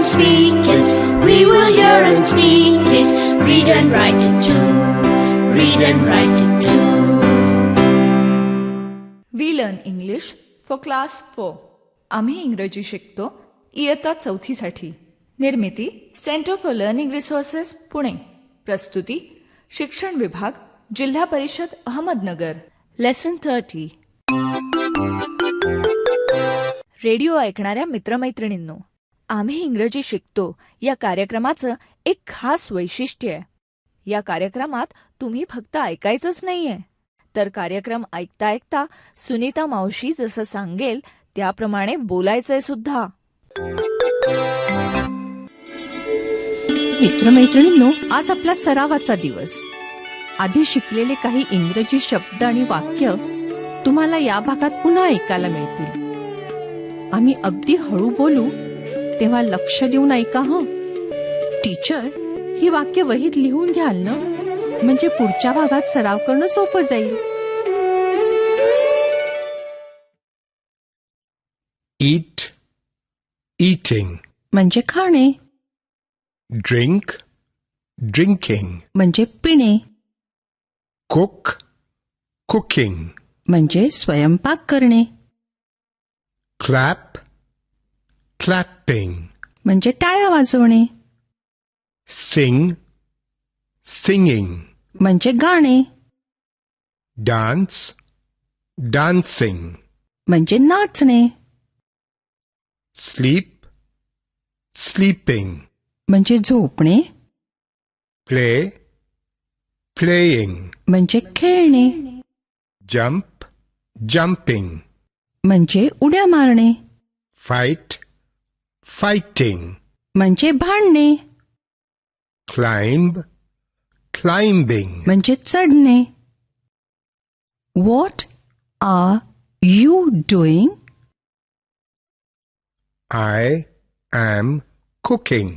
speak it. We will hear and speak it. Read and write it too. Read and write it too. We learn English for class 4. आम्ही इंग्रजी शिकतो इयत्ता 4साठी. Nirmiti centre for learning resources Pune. प्रस्तुती शिक्षण विभाग जिल्हा परिषद अहमदनगर. लेसन 30. रेडिओ ऐकणाऱ्या मित्रमैत्रिणींनो, आम्ही इंग्रजी शिकतो या कार्यक्रमाचं एक खास वैशिष्ट्य आहे. या कार्यक्रमात तुम्ही फक्त ऐकायचंच नाहीये, तर कार्यक्रम ऐकता ऐकता सुनीता मावशी जसं सांगेल त्याप्रमाणे बोलायचंय सुद्धा. मित्रमैत्रिणींनो, आज आपला सरावाचा दिवस. आधी शिकलेले काही इंग्रजी शब्द आणि वाक्य तुम्हाला या भागात पुन्हा ऐकायला मिळतील. आम्ही अगदी हळू बोलू तेव्हा लक्ष देऊन ऐका हं. टीचर, ही वाक्य वहीत लिहून घ्याल ना, म्हणजे पुढच्या भागात सराव करणं सोपं जाईल. Eat, eating. म्हणजे खाणे. Drink, drinking. म्हणजे पिणे. Cook, cooking. म्हणजे स्वयंपाक करणे. Clap, clapping. म्हणजे टाळ्या वाजवणे. Sing, singing. म्हणजे गाणे. Dance, dancing. म्हणजे नाचणे. Sleep, sleeping. म्हणजे झोपणे. Play, playing. म्हणजे खेळणे. Jump, jumping. म्हणजे उड्या मारणे. Fight, fighting. म्हणजे भांडणे. Climb, climbing. म्हणजे चढणे. What are you doing? I am cooking.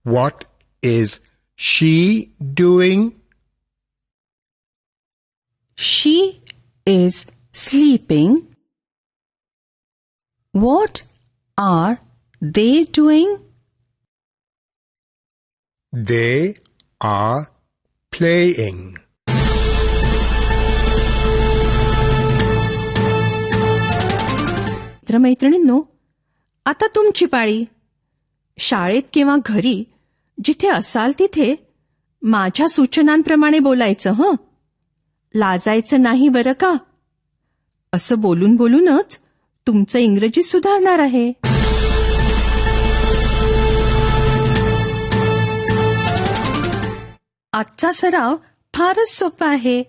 What is she doing? She is sleeping. What are they doing? They are playing. मित्रमैत्रिणींनो, आता तुमची पाळी. शाळेत किंवा घरी जिथे असाल तिथे माझ्या सूचनांप्रमाणे बोलायचं हं. लाजायचं नाही बरं का. असं बोलून बोलूनच तुमचं इंग्रजी सुधारणार आहे. आजचा सराव फारच सोपा आहे.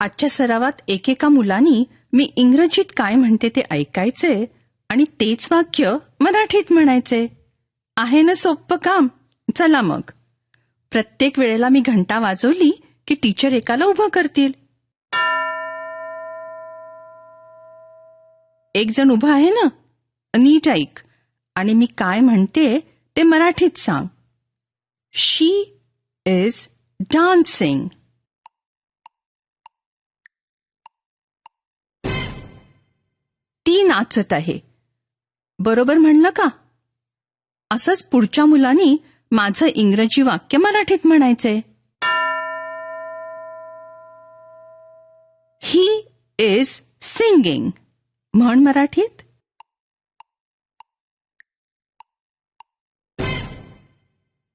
आजच्या सरावात एकेका मुलांनी मी इंग्रजीत काय म्हणते ते ऐकायचे आणि तेच वाक्य मराठीत म्हणायचे. आहे ना सोपं काम. चला मग. प्रत्येक वेळेला मी घंटा वाजवली की टीचर एकाला उभं करतील. एक जण उभा आहे ना, नीट ऐक आणि मी काय म्हणते ते मराठीत सांग. शी इज डान्सिंग. ती नाचत आहे. बरोबर म्हणलं का? असंच पुढच्या मुलांनी माझं इंग्रजी वाक्य मराठीत म्हणायचे. He is singing. म्हण मराठीत.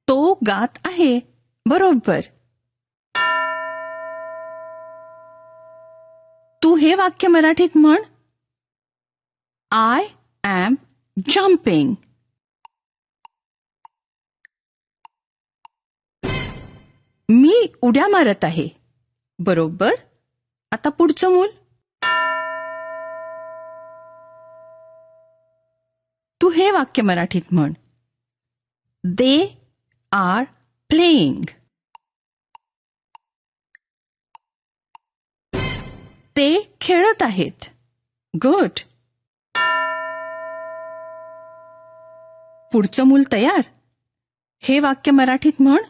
तो गात आहे. बरोबर. तू हे वाक्य मराठीत म्हण. I am jumping. मी उड्या मारत आहे. बरोबर. आता पुढचं मूल. तू हे वाक्य मराठीत म्हण. They are playing. ते खेळत आहेत. गुड. पुढचं मूल तयार. हे वाक्य मराठीत म्हण.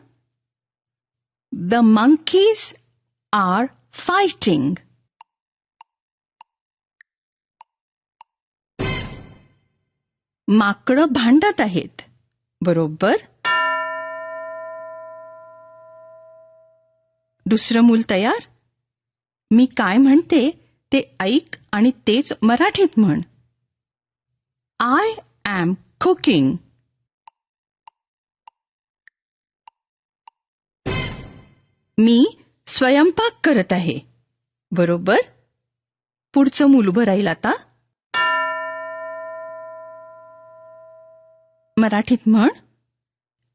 The monkeys are fighting. माकडं भांडत आहेत. बरोबर. दुसरं मूल तयार? मी काय म्हणते ते ऐक आणि तेच मराठीत म्हण. I am cooking. मी स्वयंपाक करत आहे. बरोबर. पुढचं मूल उभं राहील आता. मराठीत म्हण.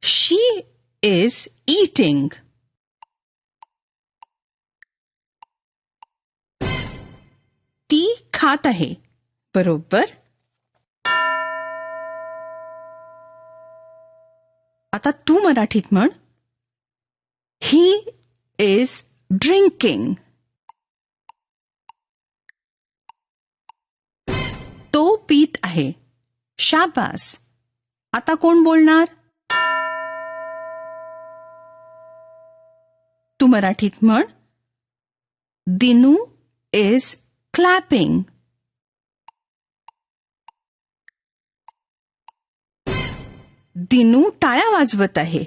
शी इज ईटिंग. ती खात आहे. बरोबर. आता तू मराठीत म्हण. He is drinking. तो पीत आहे. शाबास. आता कोण बोलणार? तू मराठीत म्हण. Dinu is clapping. दिनू टाळ्या वाजवत आहे.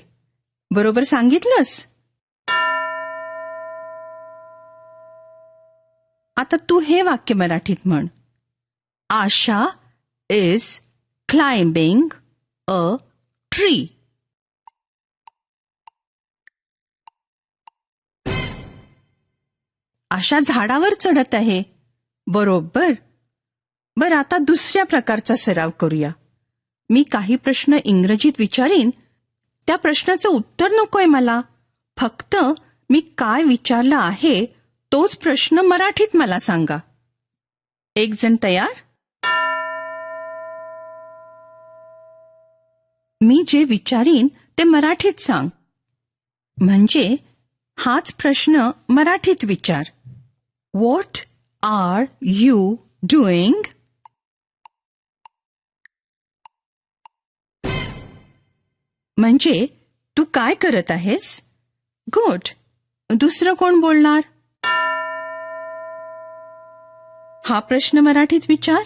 बरोबर सांगितलंस. आता तू हे वाक्य मराठीत म्हण. आशा इज क्लाइम्बिंग अ ट्री. आशा झाडावर चढत आहे. बरोबर. बरं, आता दुसऱ्या प्रकारचा सराव करूया. मी काही प्रश्न इंग्रजीत विचारीन. त्या प्रश्नाचं उत्तर नकोय मला. फक्त मी काय विचारलं आहे तोच प्रश्न मराठीत मला सांगा. एक जण तयार? मी जे विचारीन ते मराठीत सांग. म्हणजे हाच प्रश्न मराठीत विचार. What are you doing? म्हणजे तू काय करत आहेस? गुड. दुसरं कोण बोलणार? हा प्रश्न मराठीत विचार.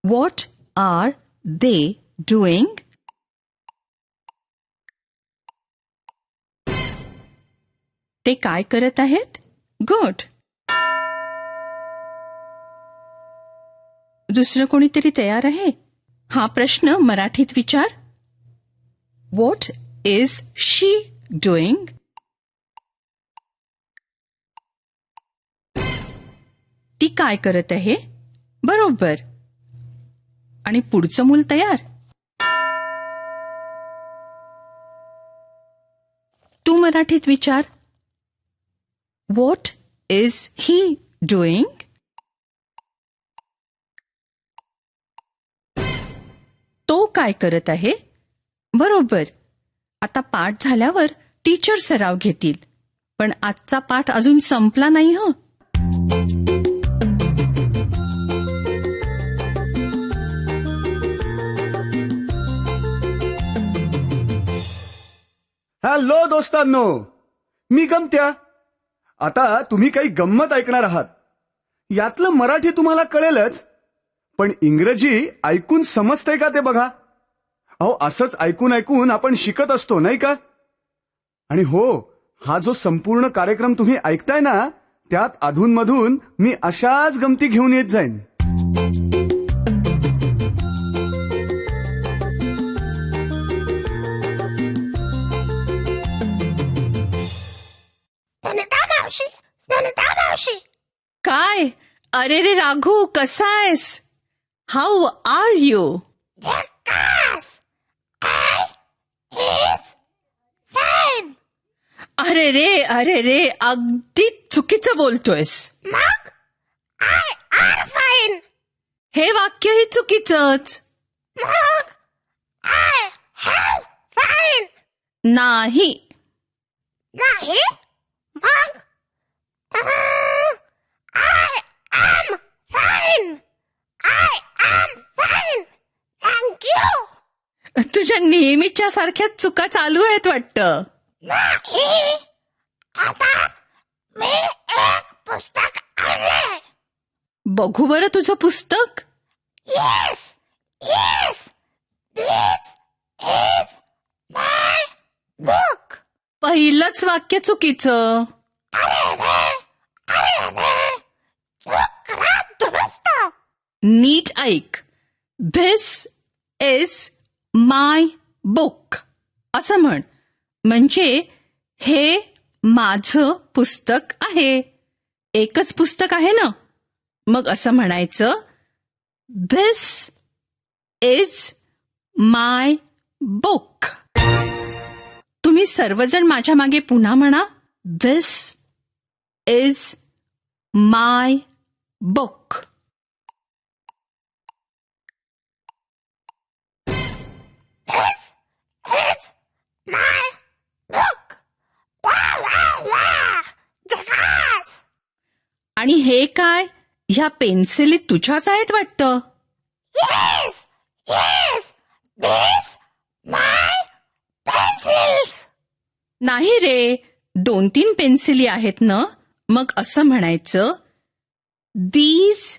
What are they doing? ते काय करत आहेत? गुड. दुसरं कोणीतरी तयार आहे? हा प्रश्न मराठीत विचार. What is she doing? ती काय करत आहे? बरोबर. आणि पुढचं मूल तयार? तू मराठीत विचार. What is he doing? तो काय करत आहे? बरोबर. आता पाठ झाल्यावर टीचर सराव घेतील. पण आजचा पाठ अजून संपला नाही हं. हॅलो दोस्तांनो, मी गमत्या. आता तुम्ही काही गंमत ऐकणार आहात. यातलं मराठी तुम्हाला कळेलच, पण इंग्रजी ऐकून समजतंय का ते बघा. अहो, असंच ऐकून ऐकून आपण शिकत असतो नाही का. आणि हो, हा जो संपूर्ण कार्यक्रम तुम्ही ऐकताय ना, त्यात अधूनमधून मी अशाच गमती घेऊन येत जाईन. काय? अरे रे राघू, कसा आहेस? How are you? अरे रे, अगदी चुकीचं बोलतोयस. हे वाक्यही चुकीचंच. नाही. तुझ्या नेहमीच्या सारख्या चुका चालू आहेत वाटतं. आता मी एक पुस्तक आणले. बघू बरं तुझं पुस्तक. येस, पहिलंच वाक्य चुकीचं. नीट ऐक. धिस इज माय बुक असं म्हण. म्हणजे हे माझं पुस्तक आहे. एकच पुस्तक आहे ना. मग असं म्हणायचं, धिस इज माय बुक. तुम्ही सर्वजण माझ्या मागे पुन्हा म्हणा, धिस इज माय बुक. आणि हे काय? ह्या पेन्सिली तुझ्याच आहेत वाटतं. नाही रे, 2-3 पेन्सिली आहेत ना. मग असं म्हणायचं, दीज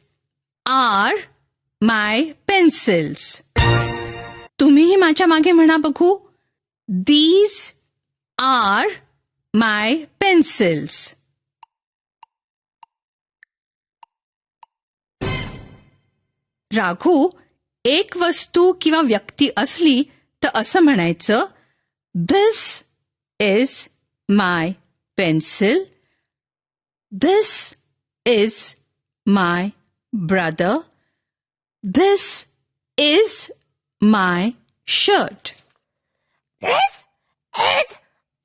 आर माय पेन्सिल्स. तुम्हीही माझ्या मागे म्हणा बघू, दीज आर माय पेन्सिल्स. राघू, एक वस्तू किंवा व्यक्ती असली तर असं म्हणायचं, this is my pencil. This is my brother. This is my shirt. This is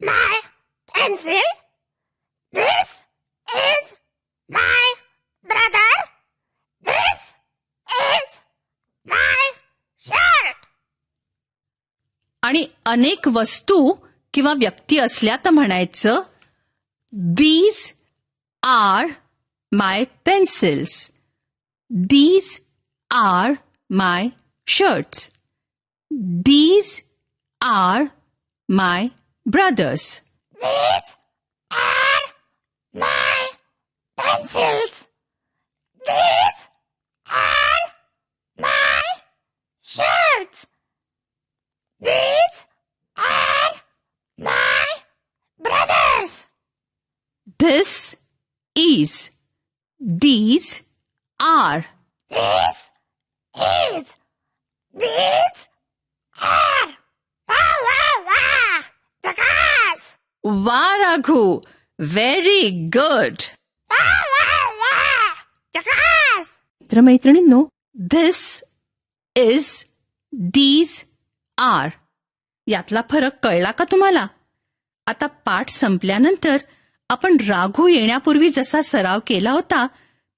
my pencil. This is my brother. This is my shirt. आणि अनेक वस्तू किंवा व्यक्ती असल्या तर म्हणायचं, these are my pencils. These are my shirts. These are my brothers. These are my pencils. These are my shirts. These are my brothers. This is. These are. This is. These are. Wow, wow, wow. Jackass. वा Raghu, very good. Wow, wow, wow. Jackass. मित्रमैत्रिणींनो, this is, these are यातला फरक कळला का तुम्हाला? आता पाठ संपल्यानंतर आपण राघू येण्यापूर्वी जसा सराव केला होता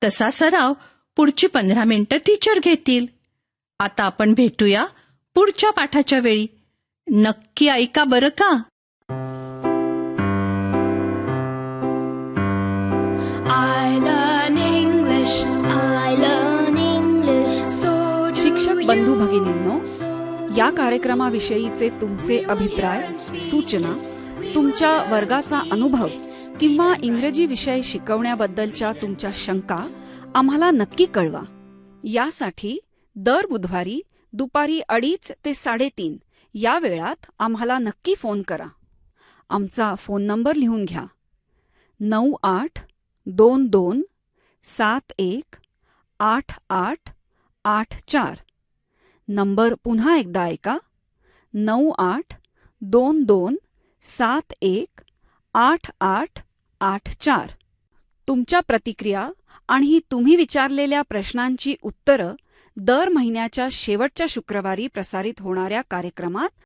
तसा सराव पुढची 15 मिनिटं टीचर घेतील. आता आपण भेटूया पुढच्या पाठाच्या वेळी. नक्की ऐका बरं का. I learn English. I learn English. So do शिक्षक बंधू you. भगिनींनो, या कार्यक्रमाविषयीचे तुमचे अभिप्राय, सूचना, तुमच्या वर्गाचा अनुभव किंवा इंग्रजी विषय शिकवण्याबद्दलच्या तुमच्या शंका आम्हाला नक्की कळवा. यासाठी दर बुधवारी दुपारी 2:30 ते 3:30 या वेळात आम्हाला नक्की फोन करा. आमचा फोन नंबर लिहून घ्या, 9822718884. नंबर पुन्हा एकदा ऐका, 9822718884. तुमच्या प्रतिक्रिया आणि तुम्ही विचारलेल्या प्रश्नांची उत्तरं दर महिन्याच्या शेवटच्या शुक्रवारी प्रसारित होणाऱ्या कार्यक्रमात